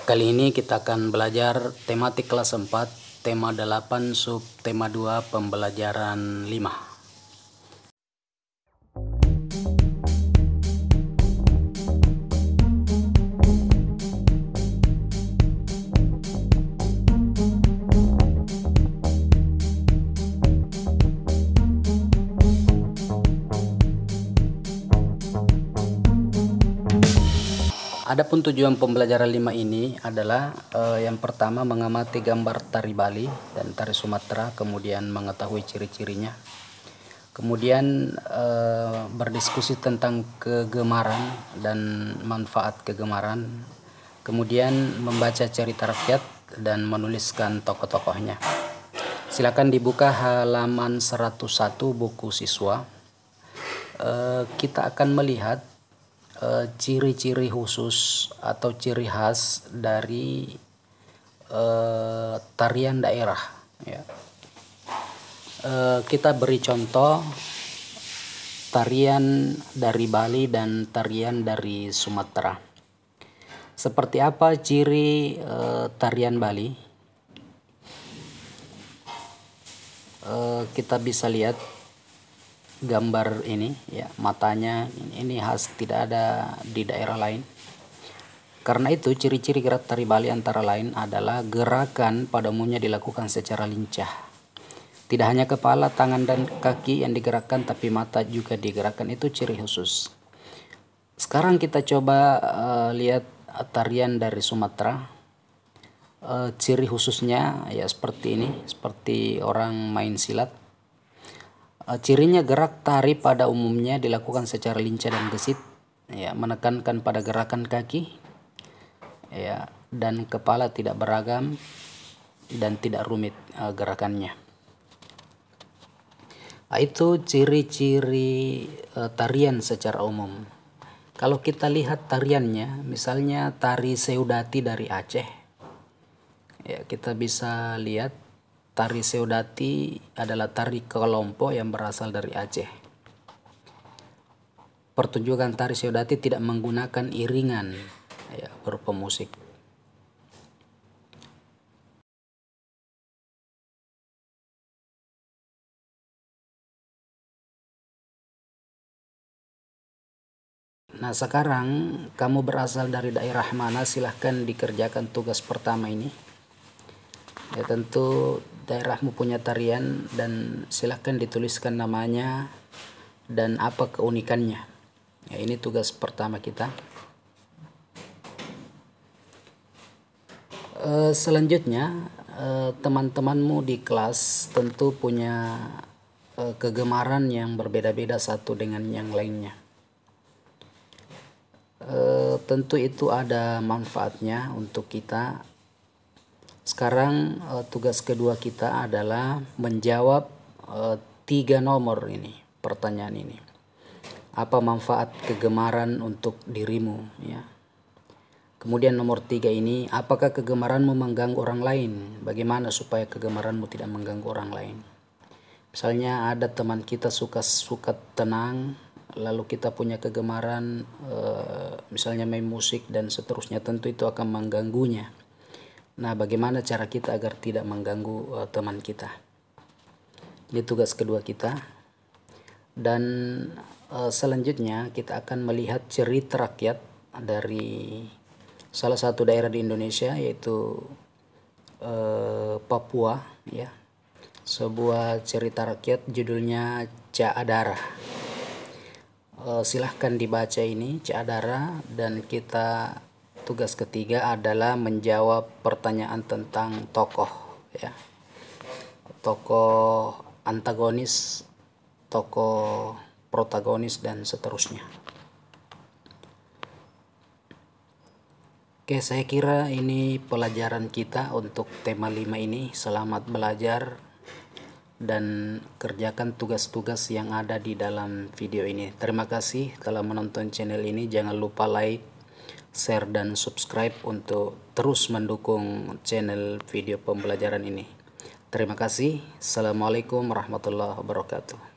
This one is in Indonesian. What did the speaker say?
Kali ini kita akan belajar tematik kelas 4, tema 8, sub tema 2, pembelajaran 5. Adapun tujuan pembelajaran 5 ini adalah yang pertama mengamati gambar tari Bali dan tari Sumatera, kemudian mengetahui ciri-cirinya. Kemudian berdiskusi tentang kegemaran dan manfaat kegemaran. Kemudian membaca cerita rakyat dan menuliskan tokoh-tokohnya. Silakan dibuka halaman 101 buku siswa. Kita akan melihat ciri-ciri khusus atau ciri khas dari tarian daerah, ya. Kita beri contoh tarian dari Bali dan tarian dari Sumatera. Seperti apa ciri tarian Bali? Kita bisa lihat gambar ini, ya, matanya ini khas, tidak ada di daerah lain. Karena itu ciri-ciri gerak tari Bali antara lain adalah gerakan pada umumnya dilakukan secara lincah. Tidak hanya kepala, tangan, dan kaki yang digerakkan, tapi mata juga digerakkan. Itu ciri khusus. Sekarang kita coba lihat tarian dari Sumatera. Ciri khususnya ya seperti ini, seperti orang main silat. Cirinya gerak tari pada umumnya dilakukan secara lincah dan gesit, ya, menekankan pada gerakan kaki, ya, dan kepala tidak beragam dan tidak rumit gerakannya. Itu ciri-ciri tarian secara umum. Kalau kita lihat tariannya, misalnya tari Seudati dari Aceh, ya, kita bisa lihat tari Seudati adalah tari kelompok yang berasal dari Aceh. Pertunjukan tari Seudati tidak menggunakan iringan, ya, berupa musik. Nah, sekarang kamu berasal dari daerah mana? Silahkan dikerjakan tugas pertama ini. Ya, tentu daerahmu punya tarian dan silahkan dituliskan namanya dan apa keunikannya. Ya, ini tugas pertama kita. Selanjutnya teman-temanmu di kelas tentu punya kegemaran yang berbeda-beda satu dengan yang lainnya. Tentu itu ada manfaatnya untuk kita. Sekarang tugas kedua kita adalah menjawab 3 nomor ini, pertanyaan ini. Apa manfaat kegemaran untuk dirimu, ya? Kemudian nomor 3 ini, apakah kegemaranmu mengganggu orang lain? Bagaimana supaya kegemaranmu tidak mengganggu orang lain? Misalnya ada teman kita suka tenang, lalu kita punya kegemaran misalnya main musik dan seterusnya, tentu itu akan mengganggunya. Nah, bagaimana cara kita agar tidak mengganggu teman kita? Ini tugas kedua kita. Dan selanjutnya kita akan melihat cerita rakyat dari salah satu daerah di Indonesia, yaitu Papua, ya. Sebuah cerita rakyat judulnya Caadara. Silahkan dibaca ini Caadara, dan kita tugas ketiga adalah menjawab pertanyaan tentang tokoh, ya. Tokoh antagonis, tokoh protagonis, dan seterusnya. Oke, saya kira ini pelajaran kita untuk tema 5 ini. Selamat belajar dan kerjakan tugas-tugas yang ada di dalam video ini. Terima kasih telah menonton channel ini. Jangan lupa like, share, dan subscribe untuk terus mendukung channel video pembelajaran ini. Terima kasih. Assalamualaikum warahmatullahi wabarakatuh.